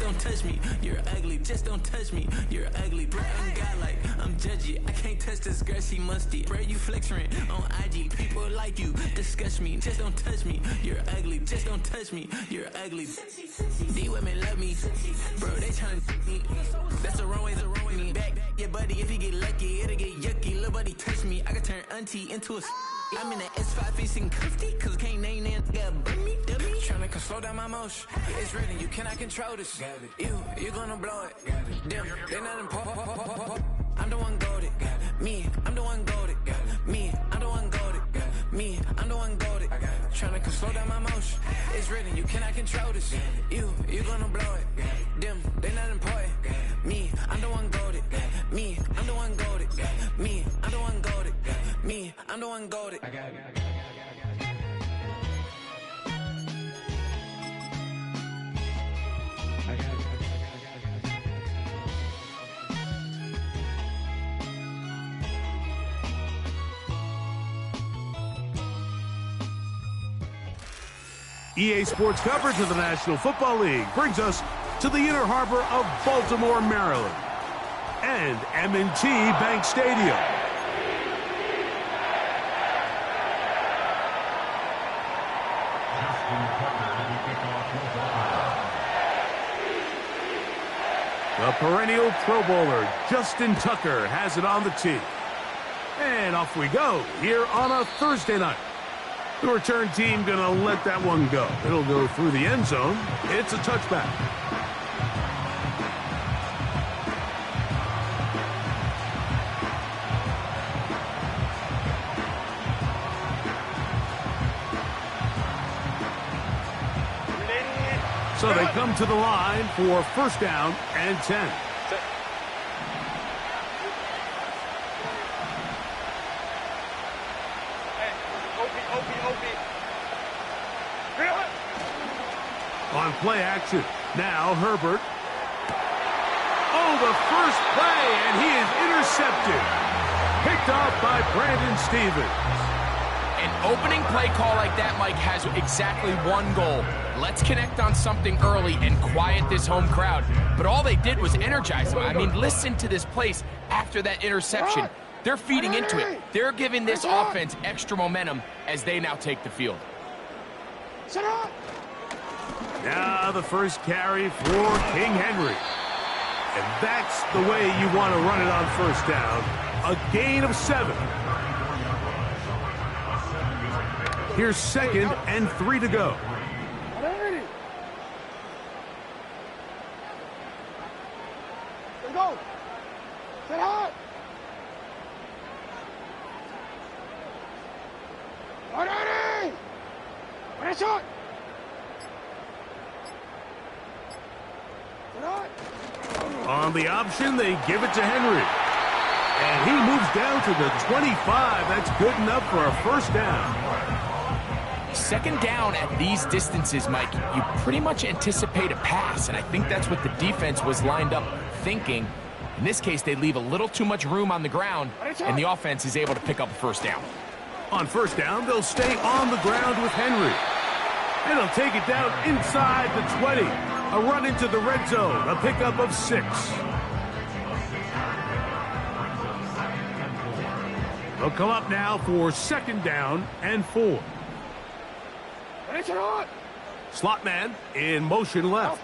don't touch me. You're ugly, just don't touch me. You're ugly, bro. I'm godlike, I'm judgy. I can't touch this girl, she musty. Bro, you flexing on IG. People like you disgust me. Just don't touch me. You're ugly, just don't touch me. You're ugly. These women love me, bro. They tryna me. That's the wrong way, the wrong way. Me back, yeah, buddy. If you get lucky, it'll get yucky. Little buddy touch me, I can turn auntie into a. I'm in the S5 facing cuffy, cause I can't name that got bummy, dummy. Tryna slow down my motion. It's written, you cannot control this. You gonna blow it. Them, they not important. I'm the one goated. Me, I'm the one goated. Me, I'm the one goated. Me, I'm the one goated. Tryna slow down my motion. It's written, you cannot control this. You gonna blow it. Them, they not important. Me, I'm the one goated. Me, I'm the one goated. Me, I'm the one goated. Me, I'm the one goated. EA Sports coverage of the National Football League brings us to the inner harbor of Baltimore, Maryland, and M&T Bank Stadium. The perennial Pro Bowler, Justin Tucker, has it on the tee. And off we go here on a Thursday night. The return team gonna let that one go. It'll go through the end zone. It's a touchback. So they come to the line for first down and 10. On play action, now Herbert. Oh, the first play, and he is intercepted. Picked off by Brandon Stevens. An opening play call like that, Mike, has exactly one goal. Let's connect on something early and quiet this home crowd. But all they did was energize them. I mean, listen to this place after that interception. They're feeding into it. They're giving this offense extra momentum as they now take the field. Now the first carry for King Henry. And that's the way you want to run it on first down. A gain of 7. Here's 2nd and 3 to go. Go. Set high. Ready. Ready, shot. On the option, they give it to Henry. And he moves down to the 25. That's good enough for a first down. Second down at these distances, Mike, you pretty much anticipate a pass, and I think that's what the defense was lined up thinking. In this case, they leave a little too much room on the ground, and the offense is able to pick up a first down. On first down, they'll stay on the ground with Henry. And they'll take it down inside the 20. A run into the red zone, a pickup of 6. They'll come up now for 2nd down and 4. Slot man in motion left.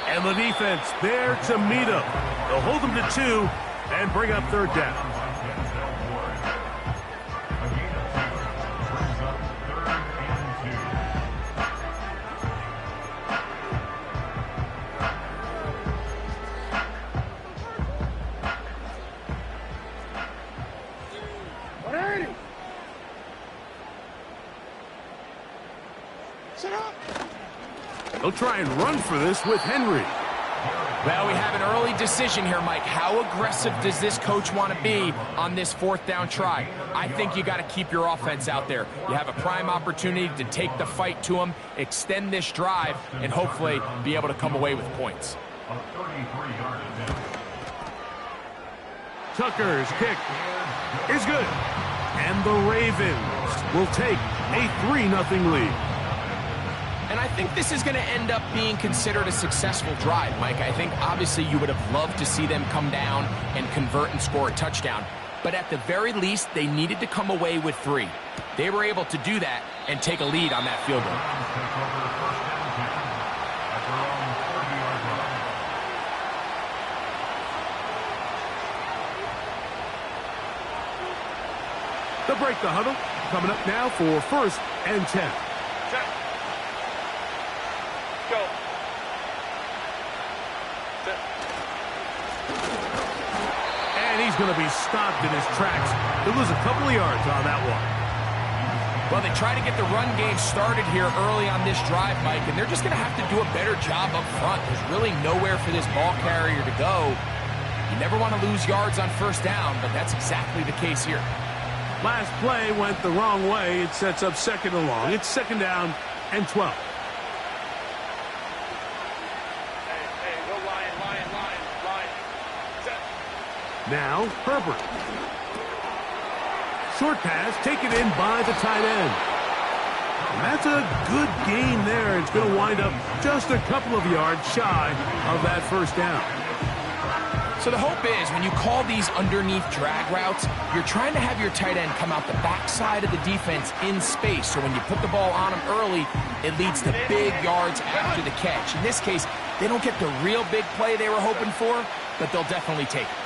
And the defense there to meet him. They'll hold them to 2 and bring up 3rd down. They'll try and run for this with Henry. Well, we have an early decision here, Mike. How aggressive does this coach want to be on this 4th down try? I think you got to keep your offense out there. You have a prime opportunity to take the fight to them, extend this drive, and hopefully be able to come away with points. Tucker's kick is good. And the Ravens will take a 3-0 lead. And I I think this is going to end up being considered a successful drive, Mike. I think obviously you would have loved to see them come down and convert and score a touchdown. But at the very least, they needed to come away with 3. They were able to do that and take a lead on that field goal. They'll break the huddle. Coming up now for 1st and 10. Set. Go. Set. And he's going to be stopped in his tracks. He'll lose a couple of yards on that one. Well, they try to get the run game started here early on this drive, Mike, and they're just going to have to do a better job up front. There's really nowhere for this ball carrier to go. You never want to lose yards on 1st down, but that's exactly the case here. Last play went the wrong way. It sets up 2nd and long. It's 2nd down and 12. Hey, go line. Set. Now, Herbert. Short pass taken in by the tight end. And that's a good gain there. It's going to wind up just a couple of yards shy of that 1st down. So the hope is when you call these underneath drag routes, you're trying to have your tight end come out the backside of the defense in space. So when you put the ball on him early, it leads to big yards after the catch. In this case, they don't get the real big play they were hoping for, but they'll definitely take it.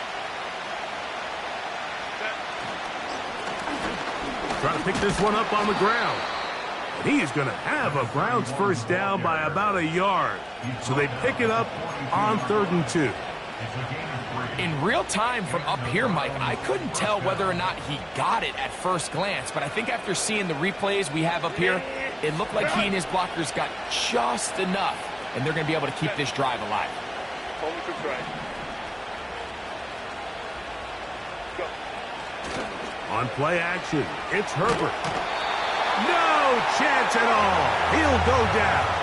Trying to pick this one up on the ground. And he is going to have a Browns 1st down by about a yard. So they pick it up on 3rd and 2. In real time from up here, Mike, I couldn't tell whether or not he got it at first glance, but I think after seeing the replays we have up here, it looked like he and his blockers got just enough, and they're going to be able to keep this drive alive. On play action, it's Herbert. No chance at all. He'll go down.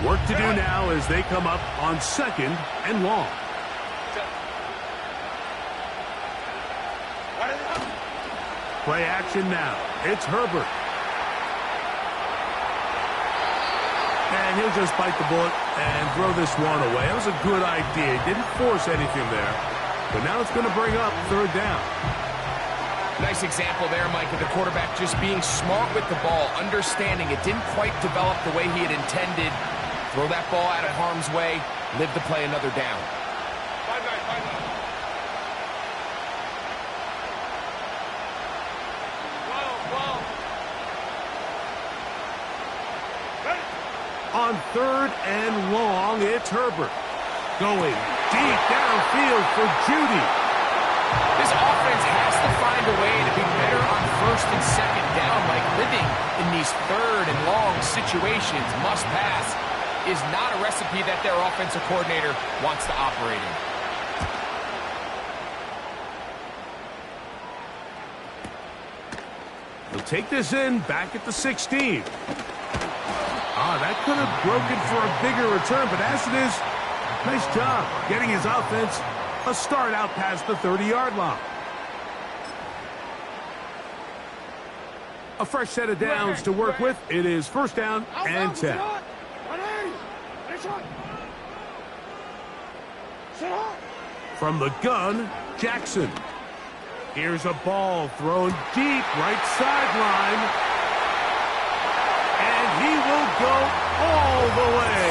Work to do now as they come up on 2nd and long. Play action now. It's Herbert. And he'll just bite the bullet and throw this one away. That was a good idea. Didn't force anything there. But now it's going to bring up 3rd down. Nice example there, Mike, of the quarterback just being smart with the ball, understanding it didn't quite develop the way he had intended. Throw that ball out of harm's way, live to play another down. On 3rd and long, it's Herbert. Going deep downfield for Judy. This offense has to find a way to be better on 1st and 2nd down, like living in these 3rd and long situations. Must pass is not a recipe that their offensive coordinator wants to operate in. He'll take this in back at the 16. That could have broken for a bigger return, but as it is, nice job getting his offense a start out past the 30-yard line. A fresh set of downs to work with. It is 1st down and 10. From the gun, Jackson. Here's a ball thrown deep right sideline. And he will go all the way.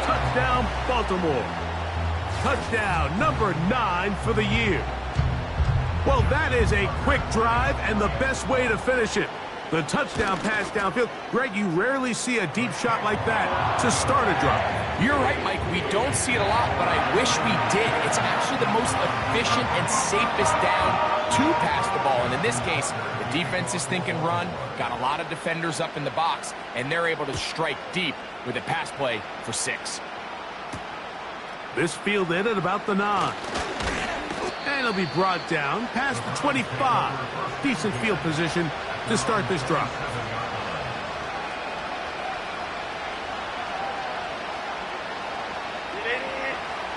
Touchdown, Baltimore. Touchdown number 9 for the year. Well, that is a quick drive and the best way to finish it. The touchdown pass downfield. Greg, you rarely see a deep shot like that to start a drive. You're right, Mike. We don't see it a lot, but I wish we did. It's actually the most efficient and safest down to pass the ball. And in this case, the defense is thinking run, got a lot of defenders up in the box, and they're able to strike deep with a pass play for 6. This fielded at about the 9. And it'll be brought down past the 25. Decent field position to start this drive.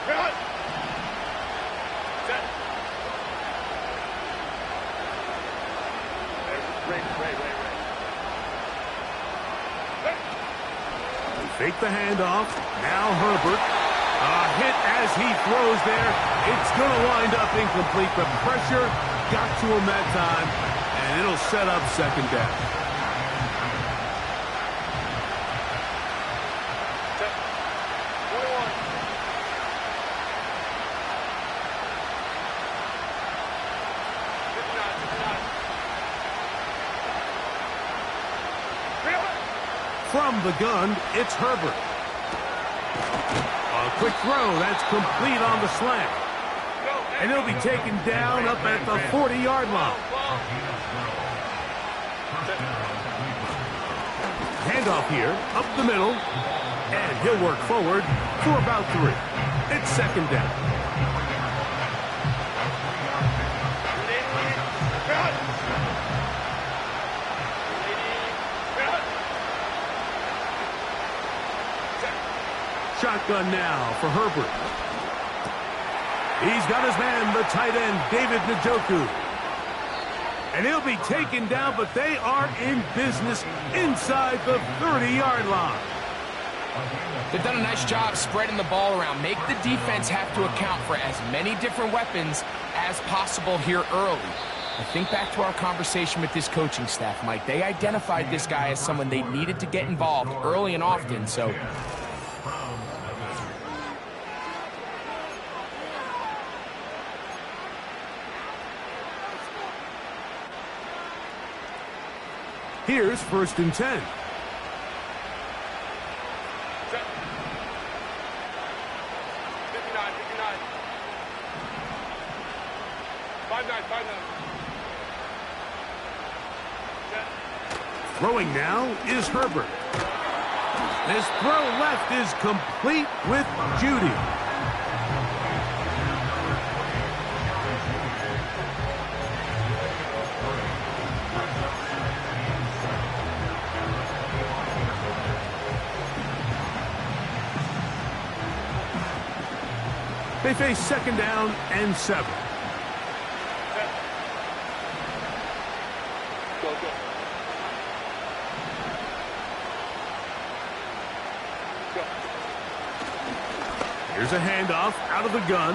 Cut. Set. Ray. Fake the handoff. Now Herbert. A hit as he throws there. It's going to wind up incomplete. The pressure got to him that time, and it'll set up second down. Set. 21. From the gun, it's Herbert. A quick throw. That's complete on the slant. And he'll be taken down up at the 40-yard line. Handoff here, up the middle. And he'll work forward for about 3. It's second down. Shotgun now for Herbert. He's got his man, the tight end, David Njoku. And he'll be taken down, but they are in business inside the 30-yard line. They've done a nice job spreading the ball around. Make the defense have to account for as many different weapons as possible here early. I think back to our conversation with this coaching staff, Mike. They identified this guy as someone they needed to get involved early and often, so... Here's 1st and 10. Set. 59. 5-9. Set. Throwing now is Herbert. This throw left is complete with Judy. They face second down and 7. Go. Here's a handoff out of the gun.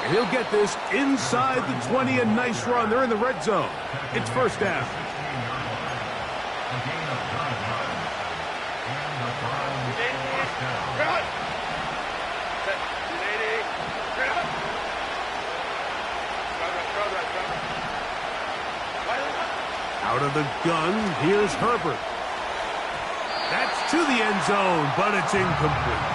And he'll get this inside the 20. A nice run. They're in the red zone. It's first down. Out of the gun, here's Herbert. That's to the end zone, but it's incomplete.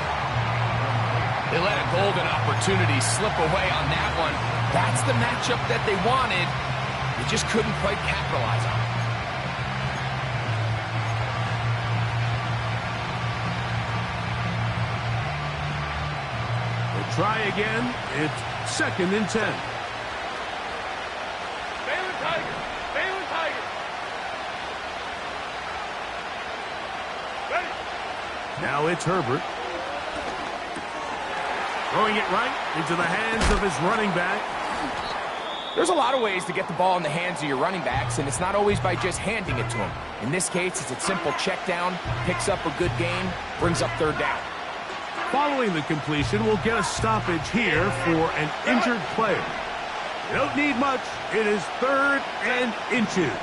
They let a golden opportunity slip away on that one. That's the matchup that they wanted. They just couldn't quite capitalize on it. They'll try again. It's 2nd and 10. Now it's Herbert. Throwing it right into the hands of his running back. There's a lot of ways to get the ball in the hands of your running backs, and it's not always by just handing it to them. In this case, it's a simple check down, picks up a good gain, brings up 3rd down. Following the completion, we'll get a stoppage here for an injured player. You don't need much. It is 3rd and inches.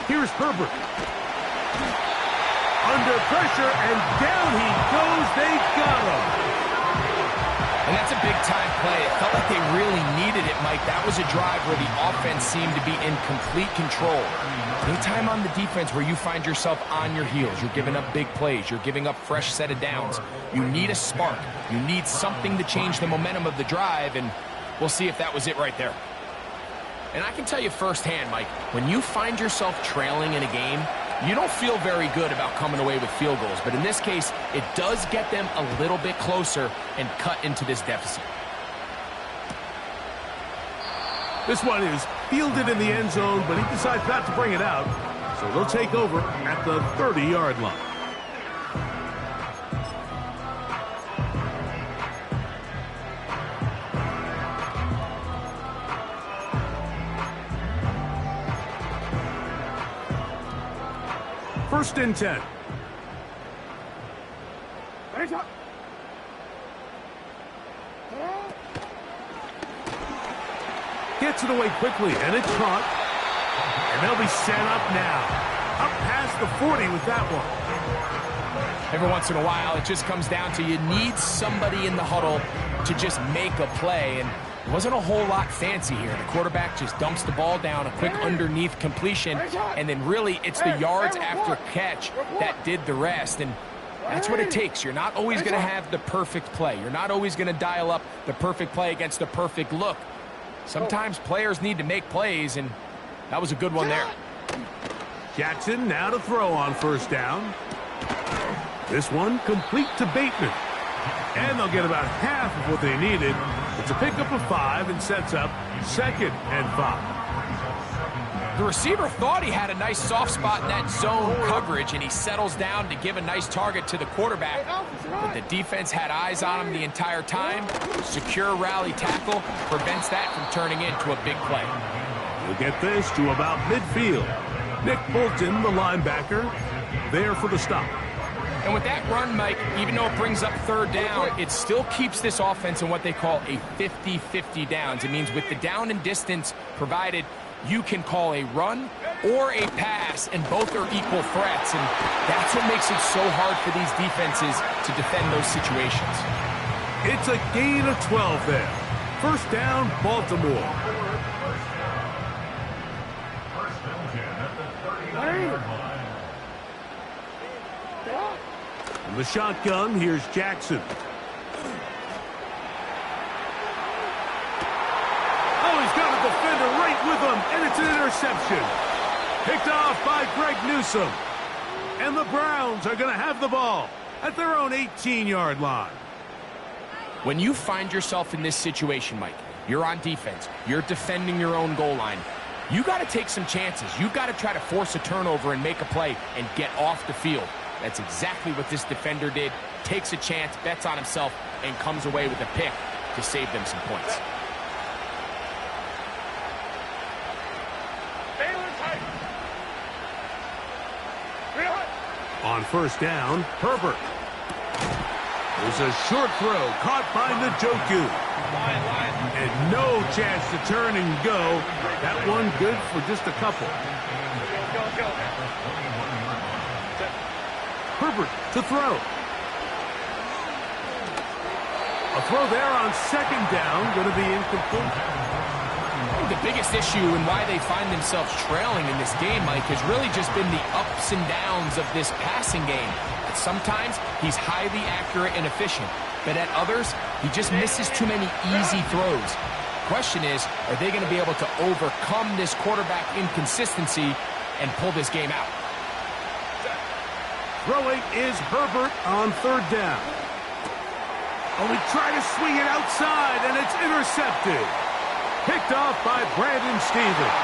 Here's Herbert. Under pressure, and down he goes. They got him. And that's a big-time play. It felt like they really needed it, Mike. That was a drive where the offense seemed to be in complete control. Anytime on the defense where you find yourself on your heels, you're giving up big plays, you're giving up fresh set of downs, you need a spark. You need something to change the momentum of the drive, and we'll see if that was it right there. And I can tell you firsthand, Mike, when you find yourself trailing in a game, you don't feel very good about coming away with field goals. But in this case, it does get them a little bit closer and cut into this deficit. This one is fielded in the end zone, but he decides not to bring it out. So they'll take over at the 30-yard line. First and 10. Gets it away quickly, and it's caught. And they'll be set up now. Up past the 40 with that one. Every once in a while, it just comes down to you need somebody in the huddle to just make a play. And it wasn't a whole lot fancy here. The quarterback just dumps the ball down, a quick underneath completion, and then really it's the yards after catch that did the rest. And that's what it takes. You're not always going to have the perfect play. You're not always going to dial up the perfect play against the perfect look. Sometimes players need to make plays, and that was a good one there. Jackson now to throw on first down. This one complete to Bateman. And they'll get about half of what they needed. It's a pickup of 5 and sets up 2nd and 5. The receiver thought he had a nice soft spot in that zone coverage, and he settles down to give a nice target to the quarterback. But the defense had eyes on him the entire time. Secure rally tackle prevents that from turning into a big play. We'll get this to about midfield. Nick Bolton, the linebacker, there for the stop. And with that run, Mike, even though it brings up third down, it still keeps this offense in what they call a 50-50 downs. It means with the down and distance provided, you can call a run or a pass, and both are equal threats. And that's what makes it so hard for these defenses to defend those situations. It's a gain of 12 there. First down, Baltimore. In the shotgun, here's Jackson. Oh, he's got a defender right with him, and it's an interception. Picked off by Greg Newsome. And the Browns are going to have the ball at their own 18-yard line. When you find yourself in this situation, Mike, you're on defense, you're defending your own goal line, you got to take some chances. You've got to try to force a turnover and make a play and get off the field. That's exactly what this defender did. Takes a chance, bets on himself, and comes away with a pick to save them some points. On first down, Herbert. There's a short throw caught by Njoku. And no chance to turn and go. That one good for just a couple. Herbert to throw. A throw there on second down, going to be incomplete. The biggest issue and why they find themselves trailing in this game, Mike, has really just been the ups and downs of this passing game. At sometimes, he's highly accurate and efficient, but at others, he just misses too many easy throws. The question is, are they going to be able to overcome this quarterback inconsistency and pull this game out? Throwing is Herbert on third down. Oh, he tried to swing it outside, and it's intercepted. Picked off by Brandon Stevens.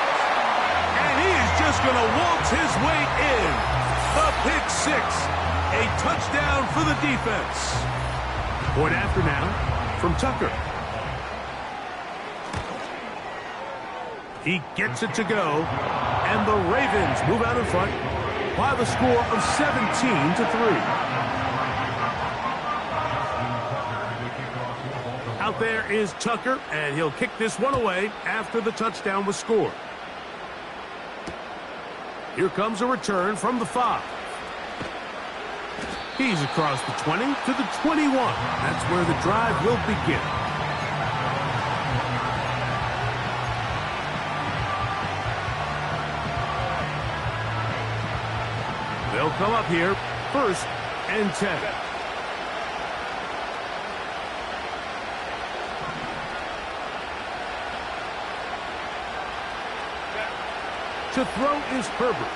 And he is just going to waltz his way in. The pick six. A touchdown for the defense. Point after now from Tucker. He gets it to go. And the Ravens move out in front by the score of 17-3. Out there is Tucker, and he'll kick this one away after the touchdown was scored. Here comes a return from the 5. He's across the 20 to the 21. That's where the drive will begin. They'll come up here, 1st and 10. To throw is Herbert.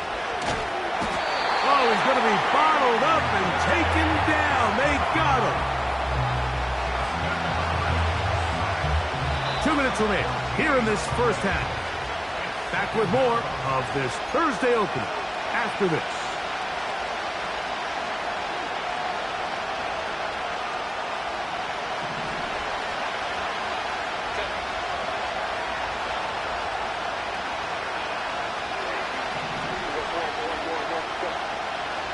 Oh, he's going to be bottled up and taken down. They got him. 2 minutes remaining. here in this first half. Back with more of this Thursday opener after this.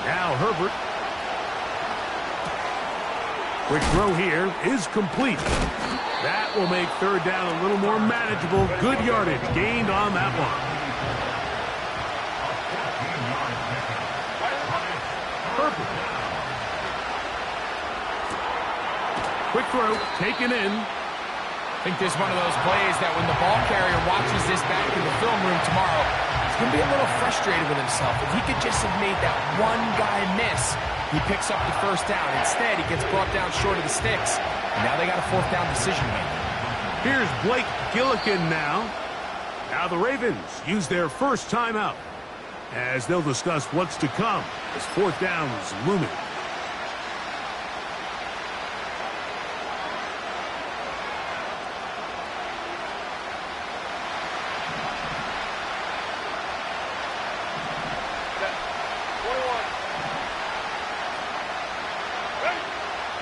Now Herbert. Quick throw here is complete. That will make third down a little more manageable. Good yardage gained on that one. Herbert. Quick throw, taken in. I think this is one of those plays that when the ball carrier watches this back in the film room tomorrow, he's going to be a little frustrated with himself. If he could just have made that one guy miss, he picks up the first down. Instead, he gets brought down short of the sticks. And now they got a fourth down decision to make. Here's Blake Gillikin now. Now the Ravens use their first timeout as they'll discuss what's to come as fourth down is looming.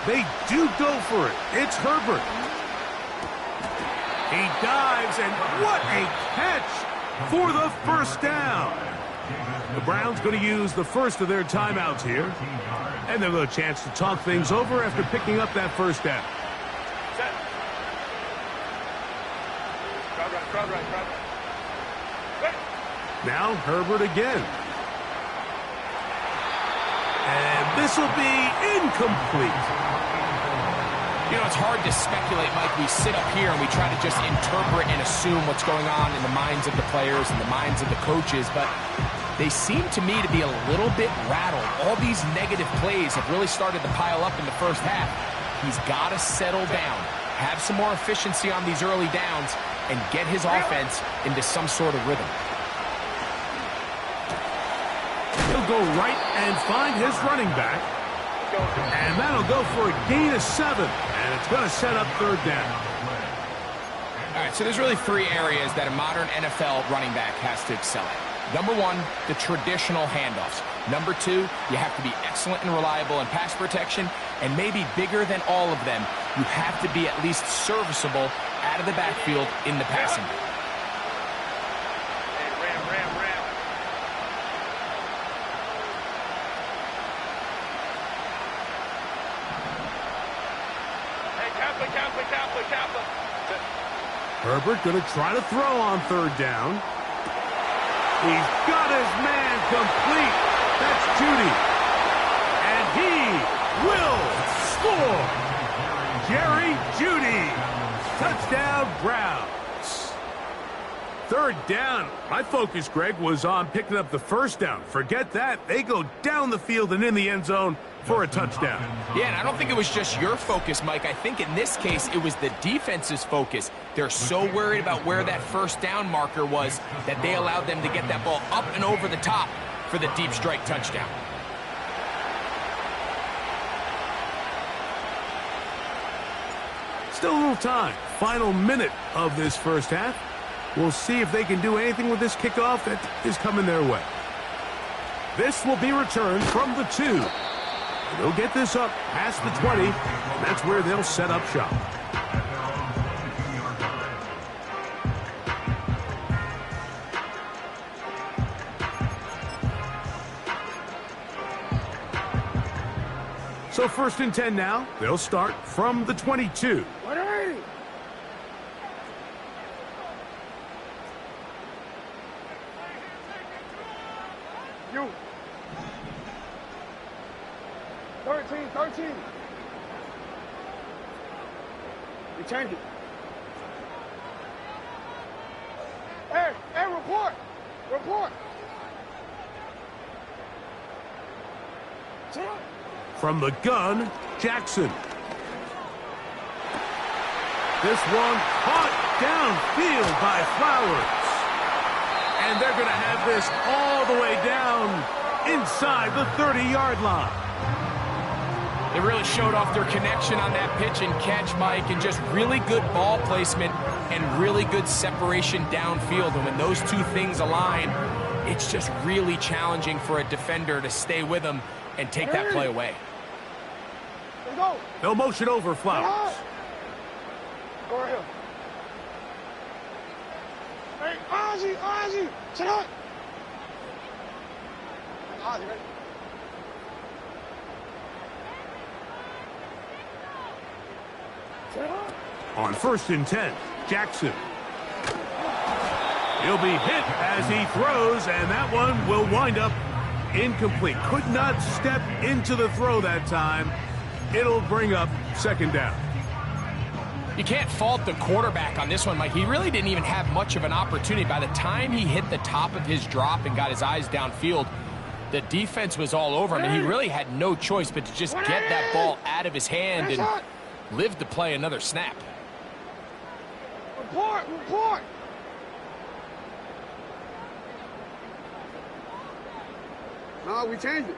They do go for it. It's Herbert. He dives, and what a catch for the first down. The Browns going to use the first of their timeouts here, and they'll have a chance to talk things over after picking up that first down. Set. Crowd right. Now Herbert again. And this will be incomplete. You know, it's hard to speculate, Mike. We sit up here and we try to just interpret and assume what's going on in the minds of the players and the minds of the coaches, but they seem to me to be a little bit rattled. All these negative plays have really started to pile up in the first half. He's got to settle down, have some more efficiency on these early downs, and get his offense into some sort of rhythm. He'll go right and find his running back. And that'll go for a gain of 7. And it's going to set up third down. All right, so there's really three areas that a modern NFL running back has to excel at. Number one, the traditional handoffs. Number two, you have to be excellent and reliable in pass protection. And maybe bigger than all of them, you have to be at least serviceable out of the backfield in the passing game. Herbert going to try to throw on third down. He's got his man complete. That's Judy. And he will score. Jerry Judy. Touchdown, Browns. Third down. My focus, Greg, was on picking up the first down. Forget that. They go down the field and in the end zone for a touchdown. Yeah, and I don't think it was just your focus, Mike. I think in this case, it was the defense's focus. They're so worried about where that first down marker was that they allowed them to get that ball up and over the top for the deep strike touchdown. Still a little time. Final minute of this first half. We'll see if they can do anything with this kickoff that is coming their way. This will be returned from the 2. They'll get this up past the 20, and that's where they'll set up shop. So first and 10 now. They'll start from the 22. You. 13. We change it. Hey, report. From the gun, Jackson. This one caught downfield by Flowers. And they're going to have this all the way down inside the 30-yard line. They really showed off their connection on that pitch and catch, Mike, and just really good ball placement and really good separation downfield. And when those two things align, it's just really challenging for a defender to stay with him and take that play away. Let's go. No motion over Flowers. Go right here. Hey, Ozzy, sit up. Ozzy, ready? Sit up. On 1st and 10, Jackson. He'll be hit as he throws, and that one will wind up incomplete. Could not step into the throw that time. It'll bring up 2nd down. You can't fault the quarterback on this one, Mike. He really didn't even have much of an opportunity. By the time he hit the top of his drop and got his eyes downfield, the defense was all over him, and he really had no choice but to just get that ball out of his hand and live to play another snap. Report. No, we changed it.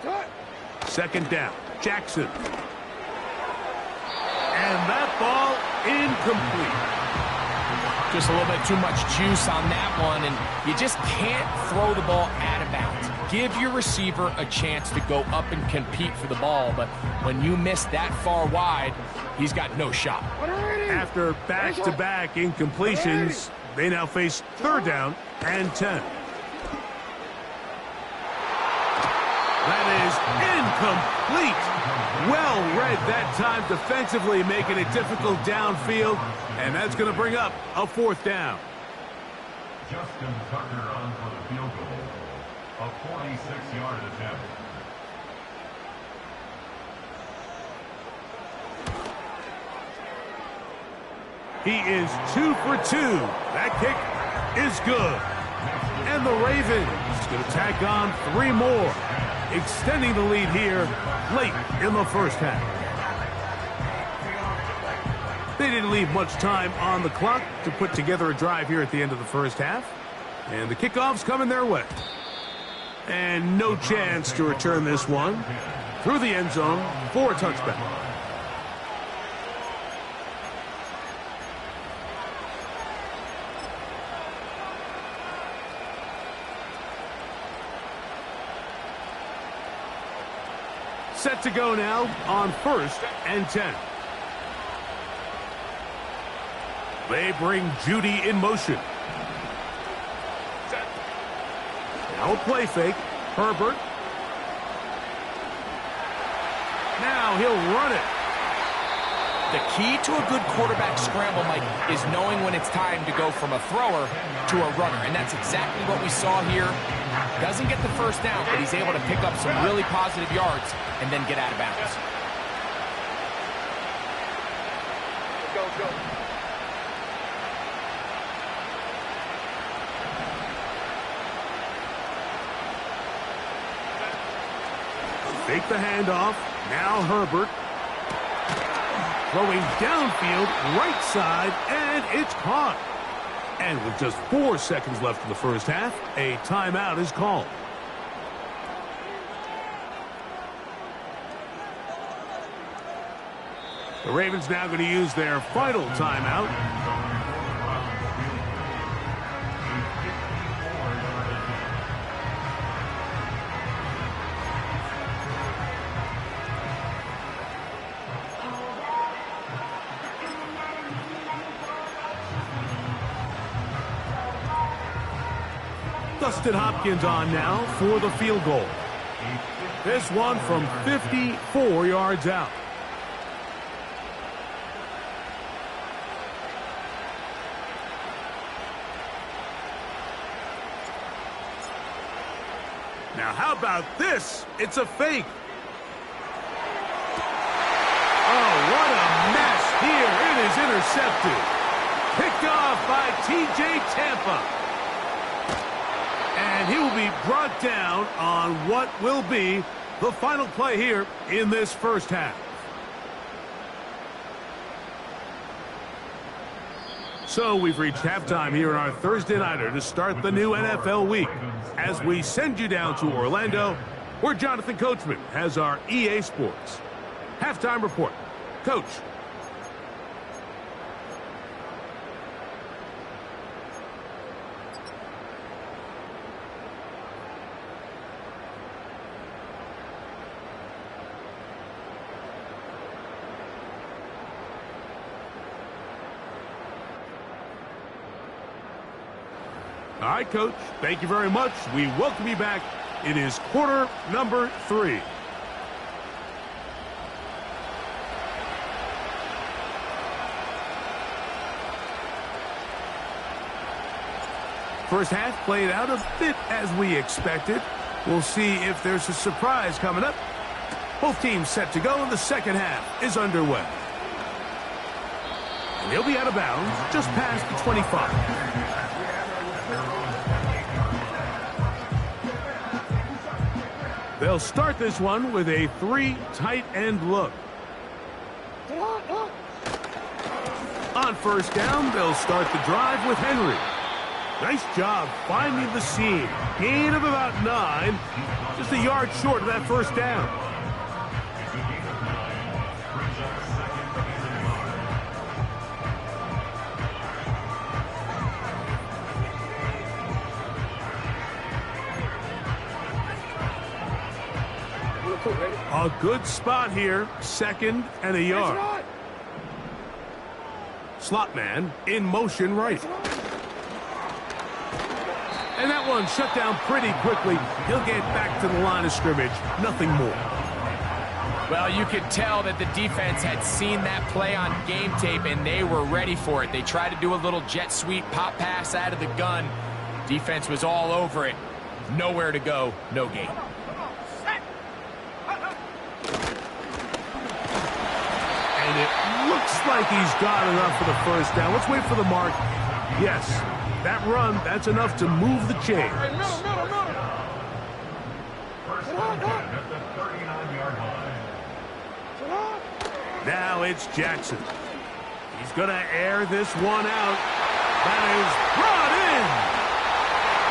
Cut. 2nd down, Jackson. And that ball incomplete. Just a little bit too much juice on that one, and you just can't throw the ball out of bounds. Give your receiver a chance to go up and compete for the ball, but when you miss that far wide, he's got no shot. After back-to-back incompletions, they now face 3rd down and 10. That is incomplete. Well read that time defensively, making it difficult downfield, and that's going to bring up a 4th down. Justin Tucker on for the field goal. A 46-yard attempt. He is 2 for 2. That kick is good. And the Ravens going to tack on 3 more, extending the lead here late in the 1st half. They didn't leave much time on the clock to put together a drive here at the end of the 1st half. And the kickoff's coming their way. And no chance to return this one through the end zone for a touchback. Set to go now on 1st and 10. They bring Judy in motion. Now a play fake. Herbert. Now he'll run it. The key to a good quarterback scramble, Mike, is knowing when it's time to go from a thrower to a runner. And that's exactly what we saw here. Doesn't get the 1st down, but he's able to pick up some really positive yards and then get out of bounds. Let's go. Fake the handoff. Now Herbert. Throwing downfield, right side, and it's caught. And with just 4 seconds left in the 1st half, a timeout is called. The Ravens now going to use their final timeout. Dustin Hopkins on now for the field goal. This one from 54 yards out. Now how about this? It's a fake. Oh, what a mess here. It is intercepted. Picked off by T.J. Tampa. And he will be brought down on what will be the final play here in this 1st half. So we've reached halftime here in our Thursday Nighter to start the new NFL week as we send you down to Orlando, where Jonathan Coachman has our EA Sports halftime report. Coach. All right, Coach. Thank you very much. We welcome you back. It is quarter number 3. First half played out a bit as we expected. We'll see if there's a surprise coming up. Both teams set to go, and the second half is underway. And he'll be out of bounds just past the 25. They'll start this one with a 3 tight end look. On first down, they'll start the drive with Henry. Nice job finding the seam. Gain of about 9. Just a yard short of that first down. A good spot here. 2nd and a yard. Slot man in motion right. And that one shut down pretty quickly. He'll get back to the line of scrimmage. Nothing more. Well, you could tell that the defense had seen that play on game tape, and they were ready for it. They tried to do a little jet sweep pop pass out of the gun. Defense was all over it. Nowhere to go, no gain. And it looks like he's got enough for the first down. Let's wait for the mark. Yes, that run, that's enough to move the chains. First and 10 at the 39-yard line. Now it's Jackson. He's going to air this one out. That is brought in.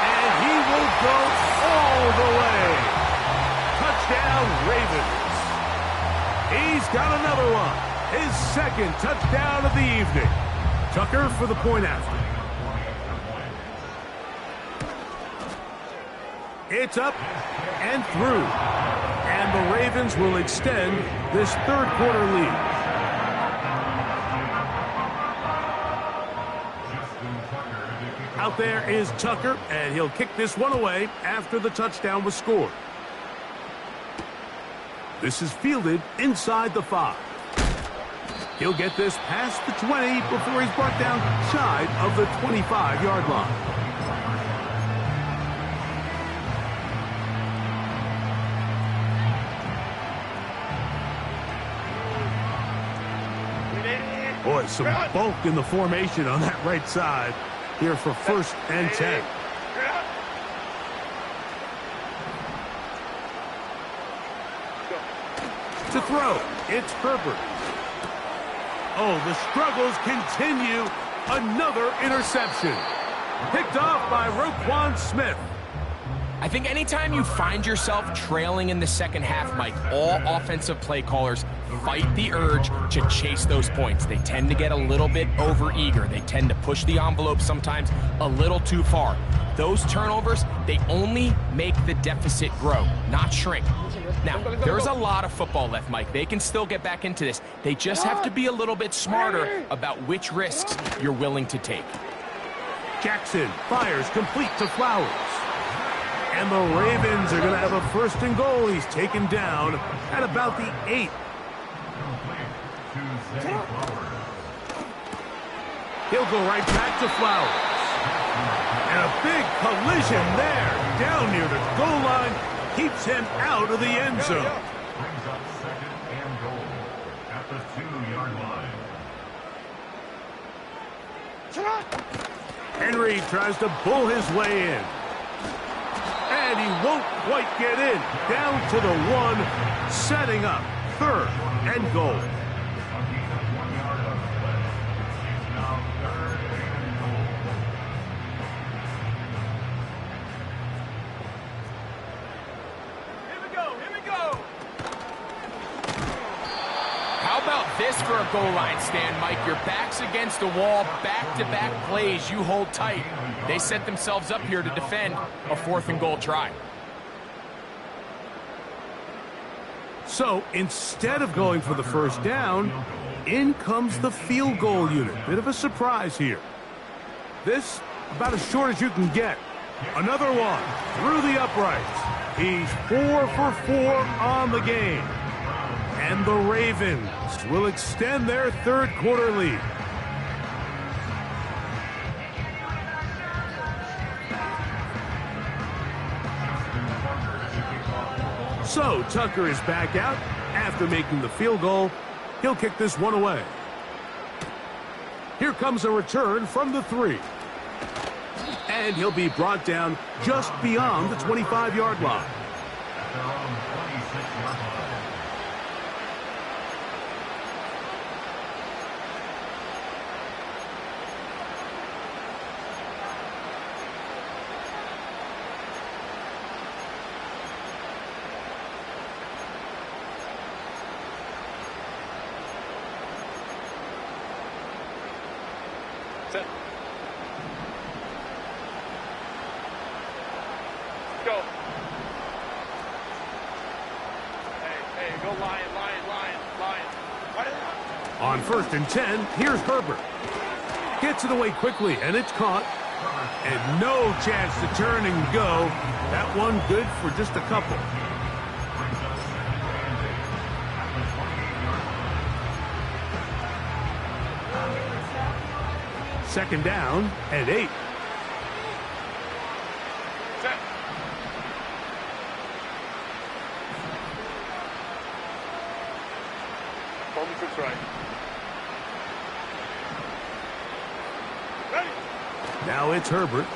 And he will go all the way. Touchdown, Ravens. He's got another one. His 2nd touchdown of the evening. Tucker for the point after. It's up and through. And the Ravens will extend this 3rd quarter lead. Out there is Tucker, and he'll kick this one away after the touchdown was scored. This is fielded inside the 5. He'll get this past the 20 before he's brought down shy of the 25-yard line. Boy, some bulk in the formation on that right side here for 1st and 10. To throw, it's Herbert. Oh, the struggles continue. Another interception. Picked off by Roquan Smith. I think anytime you find yourself trailing in the second half, Mike, all offensive play callers fight the urge to chase those points. They tend to get a little bit overeager. They tend to push the envelope sometimes a little too far. Those turnovers, they only make the deficit grow, not shrink. Now, there's a lot of football left, Mike. They can still get back into this. They just have to be a little bit smarter about which risks you're willing to take. Jackson fires complete to Flowers. And the Ravens are going to have a 1st and goal. He's taken down at about the 8. He'll go right back to Flowers. And a big collision there. Down near the goal line. Keeps him out of the end zone. Brings up 2nd and goal at the 2-yard line. Henry tries to pull his way in. And he won't quite get in. Down to the 1, setting up 3rd and goal. Here we go. about this for a goal line stand, Mike? Your back's against the wall, back-to-back plays, you hold tight. They set themselves up here to defend a 4th and goal try. So instead of going for the first down, in comes the field goal unit. Bit of a surprise here. This, about as short as you can get. Another one through the uprights. He's 4 for 4 on the game. And the Ravens will extend their 3rd quarter lead. So Tucker is back out after making the field goal. He'll kick this one away. Here comes a return from the 3. And he'll be brought down just beyond the 25-yard line. At their own 26-yard line. Set. Go. Hey, go Lion. On 1st and 10, here's Herbert. Gets it away quickly, and it's caught. And no chance to turn and go. That one good for just a couple. Second down and 8. Set. Coleman sits right. Ready. Now it's Herbert.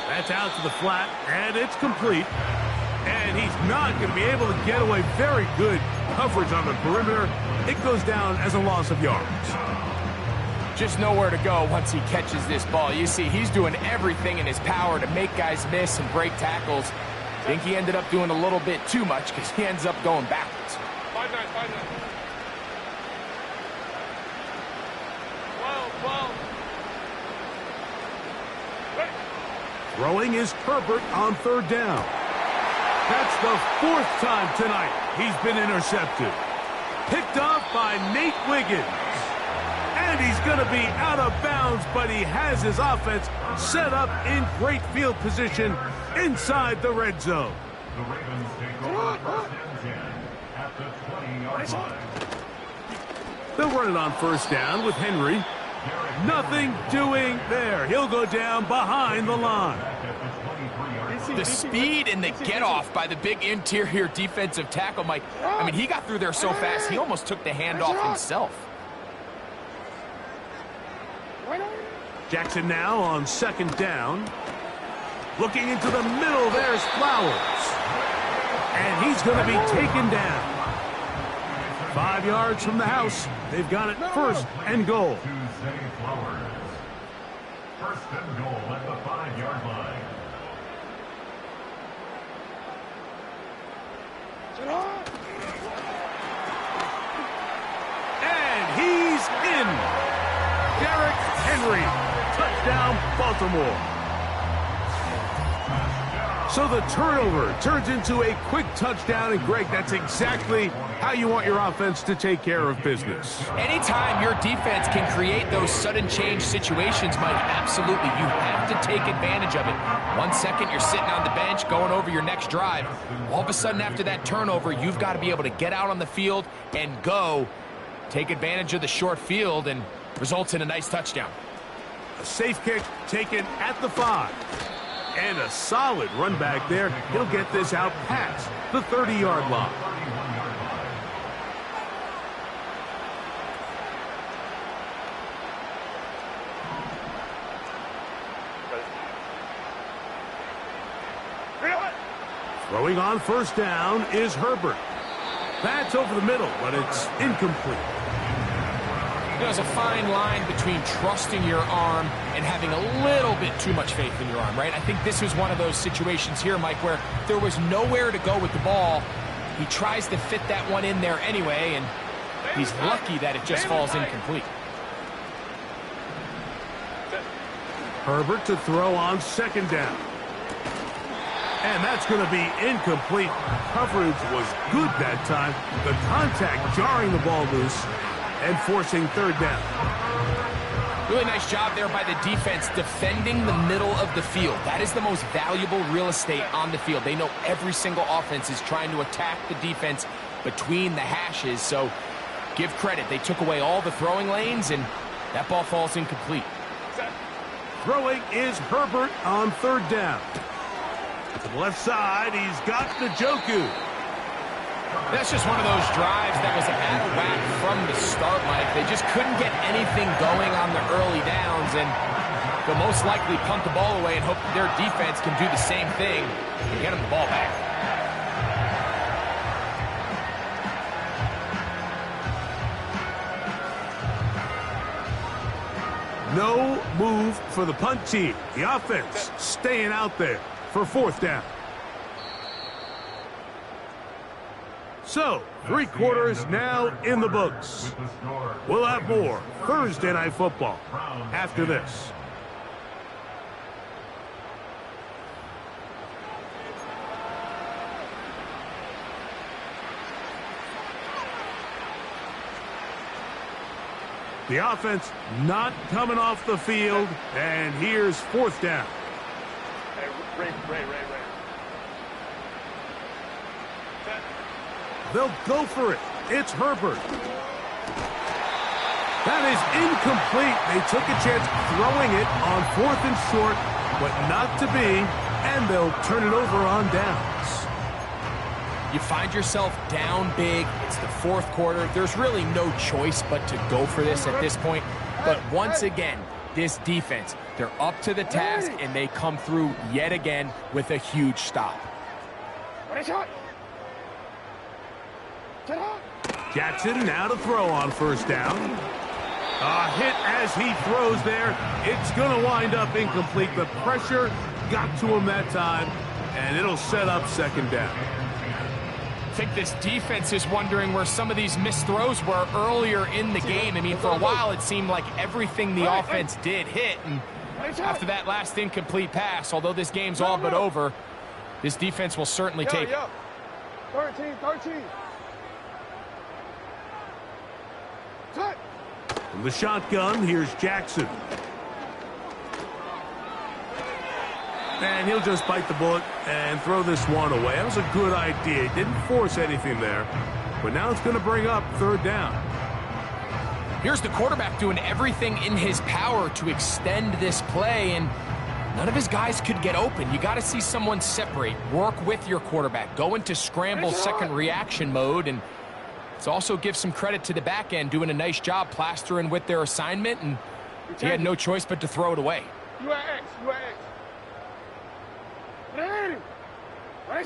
That's out to the flat, and it's complete. And he's not going to be able to get away. Very good coverage on the perimeter. It goes down as a loss of yards. Just nowhere to go once he catches this ball. You see, he's doing everything in his power to make guys miss and break tackles. I think he ended up doing a little bit too much because he ends up going backwards. 5-9. 12. Ready. Throwing is Herbert on 3rd down. That's the 4th time tonight he's been intercepted. Picked off by Nate Wiggins. And he's going to be out of bounds, but he has his offense set up in great field position inside the red zone. The Ravens take over 1st and 10 at the 20-yard line. They'll run it on 1st down with Henry. Nothing doing there. He'll go down behind the line. The speed and the get-off by the big interior defensive tackle, Mike. I mean, he got through there so fast, he almost took the handoff himself. Jackson now on 2nd down. Looking into the middle, there's Flowers. And he's going to be taken down. 5 yards from the house. They've got it 1st and goal. Tuesday Flowers. 1st and goal at the 5-yard line. And he's in. Derrick Henry. Touchdown, Baltimore. So the turnover turns into a quick touchdown, and Greg, that's exactly how you want your offense to take care of business. Anytime your defense can create those sudden change situations, Mike, absolutely, you have to take advantage of it. 1 second, you're sitting on the bench going over your next drive. All of a sudden, after that turnover, you've got to be able to get out on the field and go. Take advantage of the short field, and results in a nice touchdown. A safe kick taken at the 5. And a solid run back there. He'll get this out past the 30-yard line. Throwing on 1st down is Herbert. That's over the middle, but it's incomplete. There's a fine line between trusting your arm and having a little bit too much faith in your arm, right? I think this was one of those situations here, Mike, where there was nowhere to go with the ball. He tries to fit that one in there anyway, and he's lucky that it just falls incomplete. Herbert to throw on second down. And that's going to be incomplete. Coverage was good that time. The contact jarring the ball loose and forcing third down. Really nice job there by the defense defending the middle of the field. That is the most valuable real estate on the field. They know every single offense is trying to attack the defense between the hashes, so give credit. They took away all the throwing lanes, and that ball falls incomplete. Throwing is Herbert on third down. To the left side, he's got Njoku. That's just one of those drives that was at whack from the start, Mike. They just couldn't get anything going on the early downs, and they'll most likely punt the ball away and hope their defense can do the same thing and get them the ball back. No move for the punt team. The offense staying out there for fourth down. So, 3 quarters now in the books. We'll have more Thursday Night Football after this. The offense not coming off the field, and here's fourth down. Hey, Ray. They'll go for it. It's Herbert. That is incomplete. They took a chance throwing it on 4th and short, but not to be, and they'll turn it over on downs. You find yourself down big. It's the 4th quarter. There's really no choice but to go for this at this point. But once again, this defense, they're up to the task, and they come through yet again with a huge stop. Jackson now to throw on first down. A hit as he throws there. It's going to wind up incomplete. The pressure got to him that time, and it'll set up second down. I think this defense is wondering where some of these missed throws were earlier in the game. I mean, for a while it seemed like everything the offense did hit, and after that last incomplete pass, although this game's all but over, this defense will certainly take it. 13. From the shotgun, here's Jackson. And he'll just bite the bullet and throw this one away. That was a good idea. He didn't force anything there. But now it's going to bring up third down. Here's the quarterback doing everything in his power to extend this play, and none of his guys could get open. You got to see someone separate, work with your quarterback, go into scramble second reaction mode, and let's also give some credit to the back end doing a nice job plastering with their assignment, and he had no choice but to throw it away. You are X.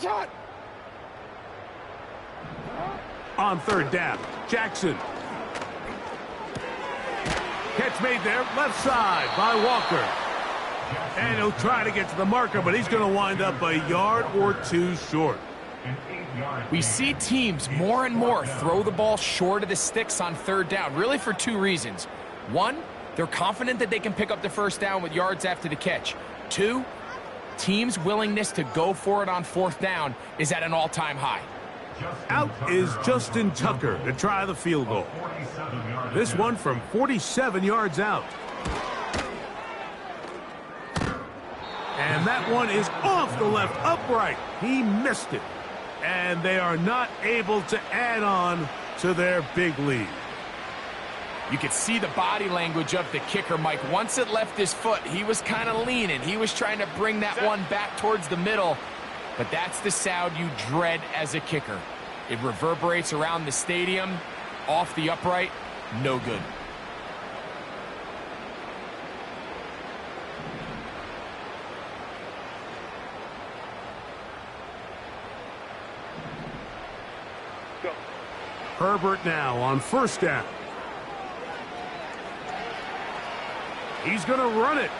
Shot. On third down, Jackson. Catch made there, left side by Walker. And he'll try to get to the marker, but he's going to wind up a yard or two short. We see teams more and more throw the ball short of the sticks on third down, really for 2 reasons. 1, they're confident that they can pick up the first down with yards after the catch. 2, teams' willingness to go for it on fourth down is at an all-time high. Out is Justin Tucker to try the field goal. This one from 47 yards out. And that one is off the left upright. He missed it. And they are not able to add on to their big lead. You could see the body language of the kicker, Mike. Once it left his foot, he was kind of leaning. He was trying to bring that one back towards the middle. But that's the sound you dread as a kicker. It reverberates around the stadium, off the upright, no good. Herbert now on first down. He's going to run it.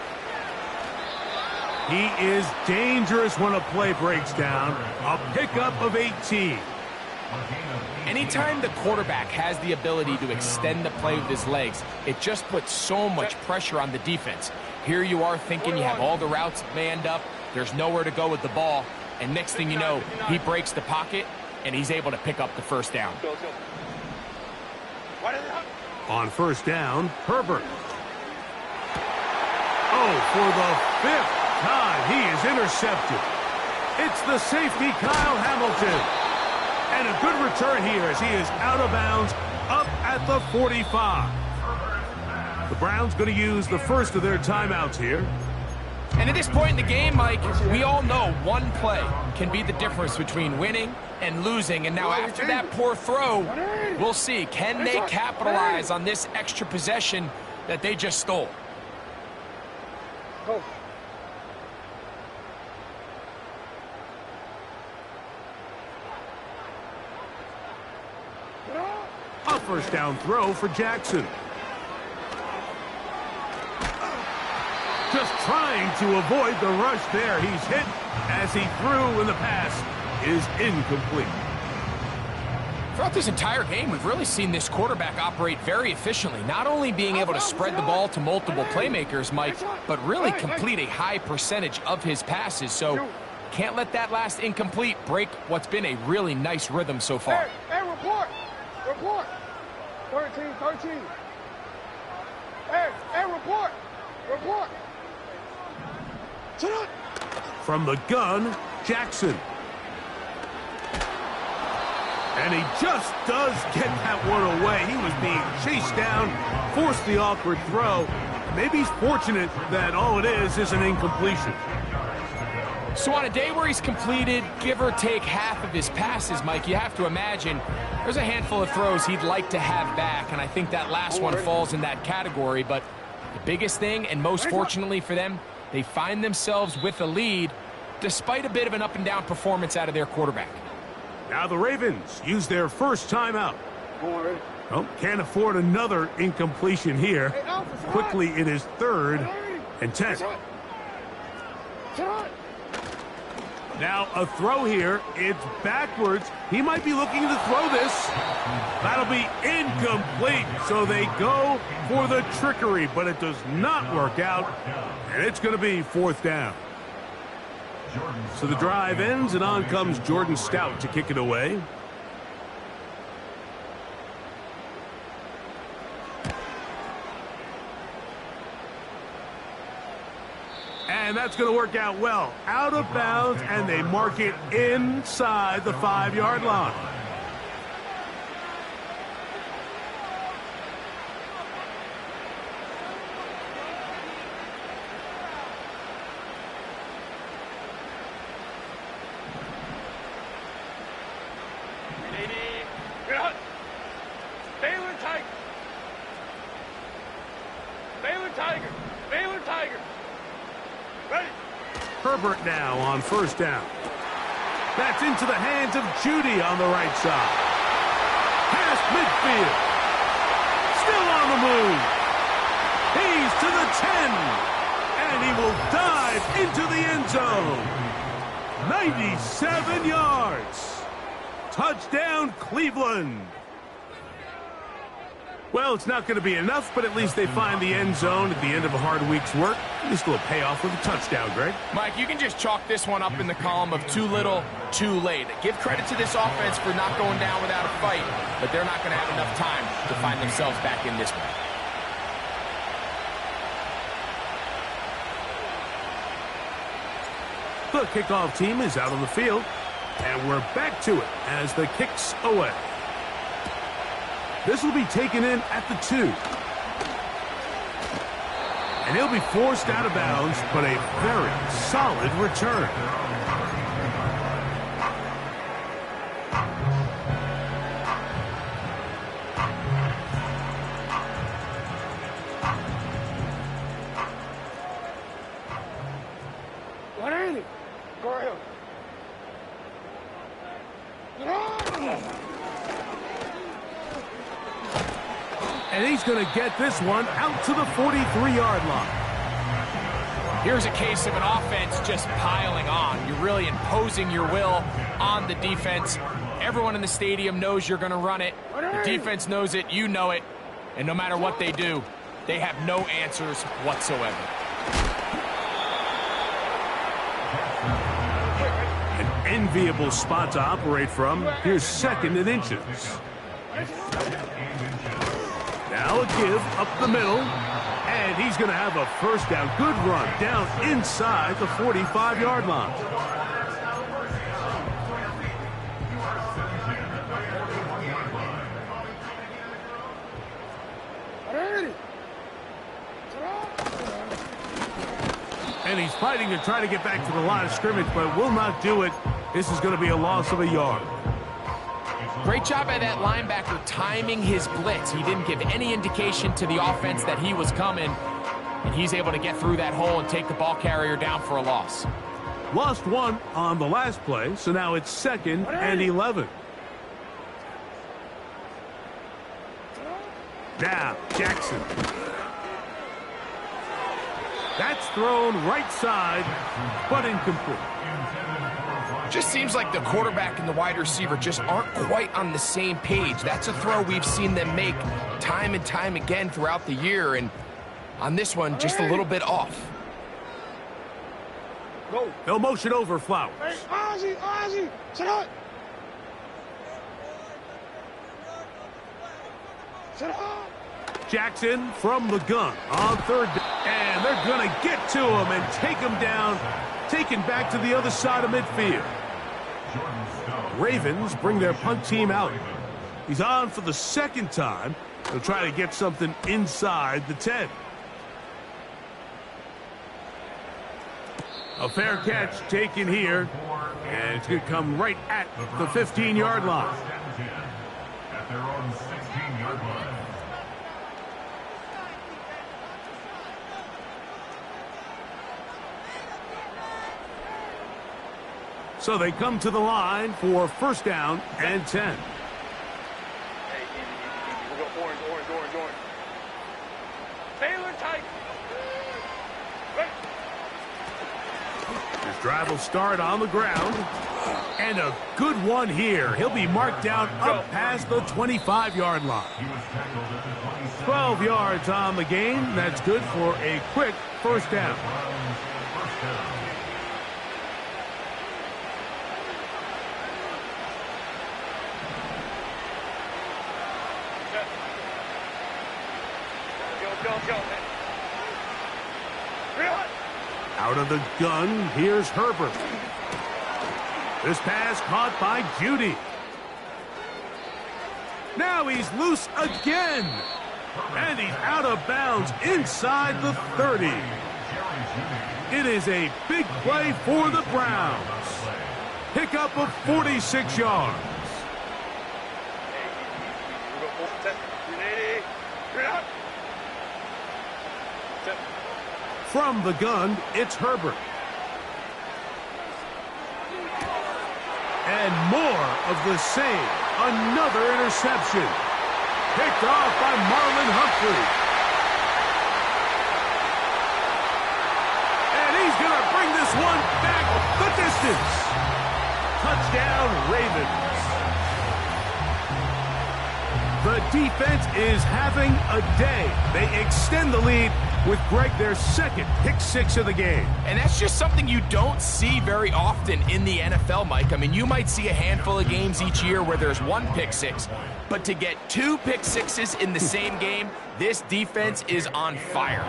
He is dangerous when a play breaks down. A pickup of 18. Anytime the quarterback has the ability to extend the play with his legs, it just puts so much pressure on the defense. Here you are thinking you have all the routes manned up, there's nowhere to go with the ball, and next thing you know, he breaks the pocket, and he's able to pick up the first down. On first down, Herbert. Oh, for the 5th time, he is intercepted. It's the safety, Kyle Hamilton. And a good return here as he is out of bounds up at the 45. The Browns going to use the first of their timeouts here. And at this point in the game, Mike, we all know one play can be the difference between winning and losing. And now after that poor throw, we'll see, can they capitalize on this extra possession that they just stole? Go. A first down throw for Jackson. Just trying to avoid the rush there. He's hit as he threw, and the pass is incomplete. Throughout this entire game, we've really seen this quarterback operate very efficiently, not only being able to spread the ball to multiple playmakers, Mike, but really complete a high percentage of his passes. So can't let that last incomplete break what's been a really nice rhythm so far. Hey, report. Report. 13. Hey, report. Report. From the gun, Jackson. And he just does get that one away. He was being chased down, forced the awkward throw. Maybe he's fortunate that all it is an incompletion. So on a day where he's completed, give or take half of his passes, Mike, you have to imagine there's a handful of throws he'd like to have back, and I think that last one falls in that category. But the biggest thing, and most fortunately for them, they find themselves with a lead despite a bit of an up-and-down performance out of their quarterback. Now the Ravens use their first timeout. Oh, can't afford another incompletion here. Quickly, it is 3rd and 10. Now a throw here. It's backwards. He might be looking to throw this. That'll be incomplete. So they go for the trickery, but it does not work out. And it's going to be 4th down. So the drive ends, and on comes Jordan Stout to kick it away. And that's going to work out well. Out of bounds, and they mark it inside the 5-yard line. Herbert now on first down. That's into the hands of Judy on the right side. Past midfield. Still on the move. He's to the 10. And he will dive into the end zone. 97 yards. Touchdown, Cleveland. Well, it's not going to be enough, but at least they find the end zone at the end of a hard week's work. At least a little payoff with a touchdown, Greg. Mike, you can just chalk this one up in the column of too little, too late. Give credit to this offense for not going down without a fight, but they're not going to have enough time to find themselves back in this one. The kickoff team is out on the field, and we're back to it as the kick's away. This will be taken in at the 2. And he'll be forced out of bounds, but a very solid return. What ain't it? Go ahead. And he's going to get this one out to the 43-yard line. Here's a case of an offense just piling on. You're really imposing your will on the defense. Everyone in the stadium knows you're going to run it. The defense knows it, you know it. And no matter what they do, they have no answers whatsoever. An enviable spot to operate from. Here's 2nd and inches. Now a give up the middle. And he's going to have a first down. Good run down inside the 45-yard line. And he's fighting to try to get back to the line of scrimmage, but will not do it. This is going to be a loss of a yard. Great job by that linebacker timing his blitz. He didn't give any indication to the offense that he was coming, and he's able to get through that hole and take the ball carrier down for a loss. Lost 1 on the last play, so now it's 2nd and 11. Now, Jackson. That's thrown right side, but incomplete. Just seems like the quarterback and the wide receiver just aren't quite on the same page. That's a throw we've seen them make time and time again throughout the year, and on this one, just a little bit off. Go. They'll motion over Flowers. Hey, Ozzy, sit up. Sit up. Jackson from the gun on 3rd down. And they're going to get to him and take him down, taken back to the other side of midfield. Ravens bring their punt team out. He's on for the 2nd time. They'll try to get something inside the 10. A fair catch taken here, and it's going to come right at the 15-yard line. At their own 16-yard line. So they come to the line for 1st down and 10. Hey, easy. We'll go orange. Taylor tight. His drive will start on the ground. And a good one here. He'll be marked down up past the 25-yard line. 12 yards on the game. That's good for a quick 1st down. Out of the gun, here's Herbert. This pass caught by Judy. Now he's loose again. And he's out of bounds inside the 30. It is a big play for the Browns. Pickup of 46 yards. From the gun, it's Herbert. And more of the same. Another interception. Picked off by Marlon Humphrey. And he's going to bring this one back the distance. Touchdown, Ravens. The defense is having a day. They extend the lead with Greg, their 2nd pick-6 of the game. And that's just something you don't see very often in the NFL, Mike. I mean, you might see a handful of games each year where there's 1 pick-6, but to get 2 pick-6s in the same game, this defense is on fire.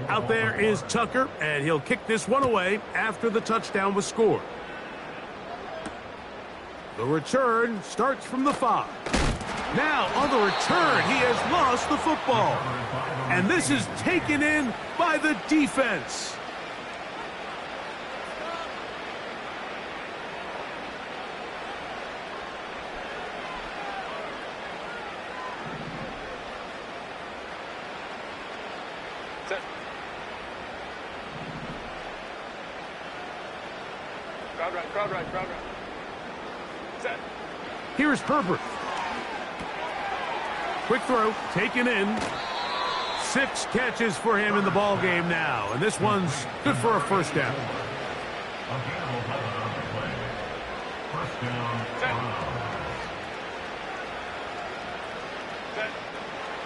Out there is Tucker, and he'll kick this one away after the touchdown was scored. The return starts from the 5. Now, on the return, he has lost the football. And this is taken in by the defense. Set. Crowd right. Set. Here's Herbert. Quick throw, taken in. 6 catches for him in the ball game now, and this one's good for a first down. A gain of 11 on the play. First down, Browns.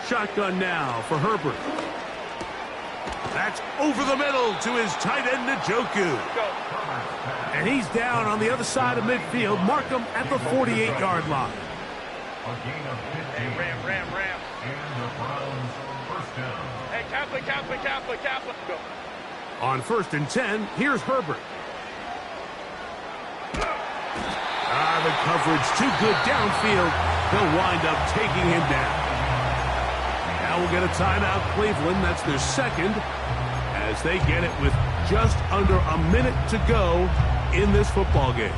Shotgun now for Herbert. That's over the middle to his tight end, Njoku. And he's down on the other side of midfield. Mark him at the 48-yard line. A gain of 15. Ram. And the Browns first down. Hey, Kaplan. Go. On 1st and 10, here's Herbert. The coverage too good downfield. They'll wind up taking him down. Now we'll get a timeout, Cleveland. That's their second, as they get it with just under a minute to go in this football game.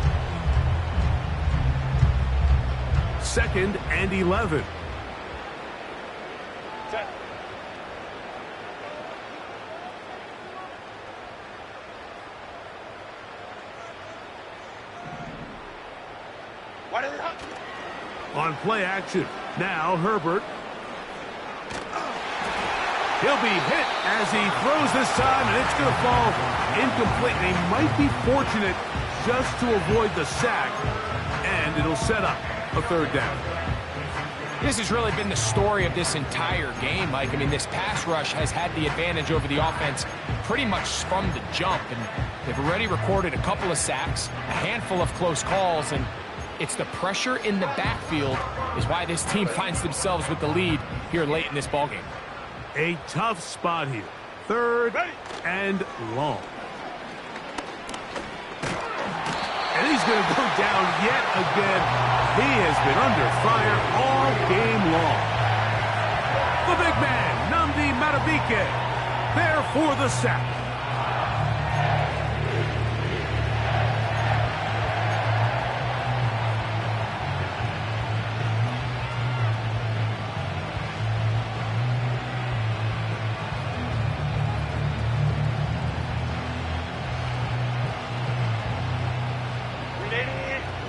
2nd and 11. Set. What is it? On play action, now Herbert. He'll be hit as he throws this time, and it's going to fall incomplete. They might be fortunate just to avoid the sack, and it'll set up a 3rd down. This has really been the story of this entire game, Mike. I mean, this pass rush has had the advantage over the offense pretty much from the jump, and they've already recorded a couple of sacks, a handful of close calls, and it's the pressure in the backfield is why this team finds themselves with the lead here late in this ballgame. A tough spot here. 3rd and long. And he's going to go down yet again. He has been under fire all game long. The big man, Nnamdi Madubuike, there for the sack.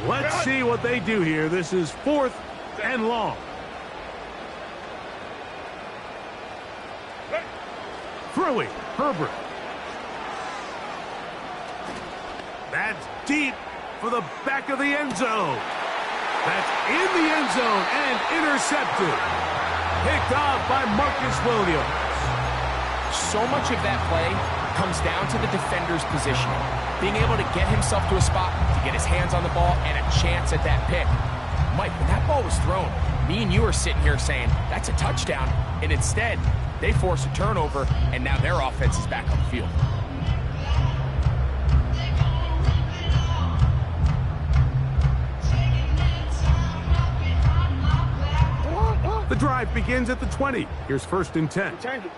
Let's see what they do here. This is 4th and long. Throwing, Herbert. That's deep for the back of the end zone. That's in the end zone and intercepted. Picked off by Marcus Williams. So much of that play comes down to the defender's positioning. Being able to get himself to a spot, to get his hands on the ball, and a chance at that pick. Mike, when that ball was thrown, me and you are sitting here saying, that's a touchdown. And instead, they force a turnover, and now their offense is back on the field. The drive begins at the 20. Here's 1st and 10. Change it.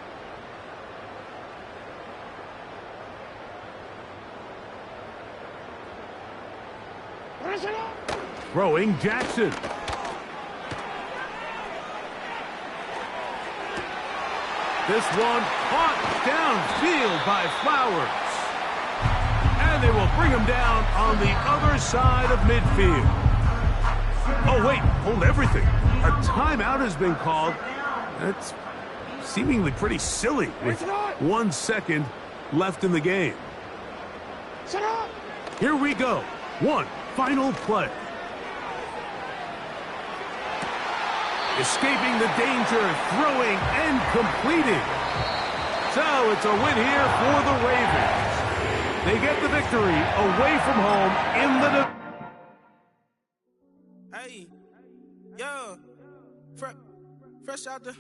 Throwing Jackson. This one caught downfield by Flowers. And they will bring him down on the other side of midfield. Oh, wait, hold everything. A timeout has been called. That's seemingly pretty silly with 1 second left in the game. Set up. Here we go. One final play. Escaping the danger, throwing and completing. So it's a win here for the Ravens. They get the victory away from home in the... Hey, yo, fresh out the...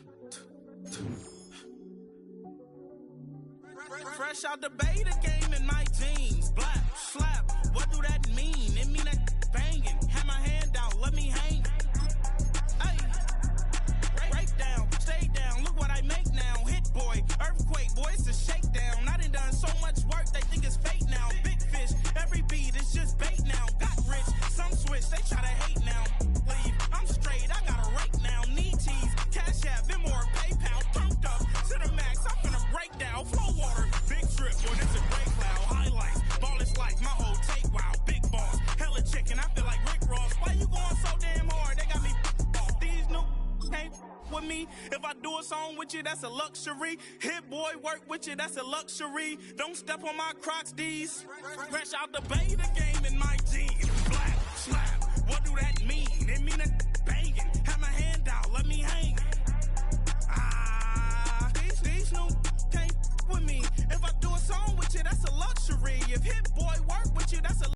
Fresh out the beta game in my jeans. Black, slap, what do that mean? It mean that banging. Have my hand out, let me hang. Hey, break down, stay down, look what I make now. Hit boy, earthquake, boy, it's a shakedown. I done so much work, they think it's fake now. Big fish, every beat is just bait now. Got rich, some switch, they try to hate now. Leave, I'm straight, I got a rake now. Need tease, cash app, Venmo or PayPal. Turned up to the max, I'm finna break down. Flow water, big trip, boy, this a great cloud. Highlights, ball is like my a song with you, that's a luxury. Hit boy work with you, that's a luxury. Don't step on my Crocs, D's. Fresh out the bay, the game in my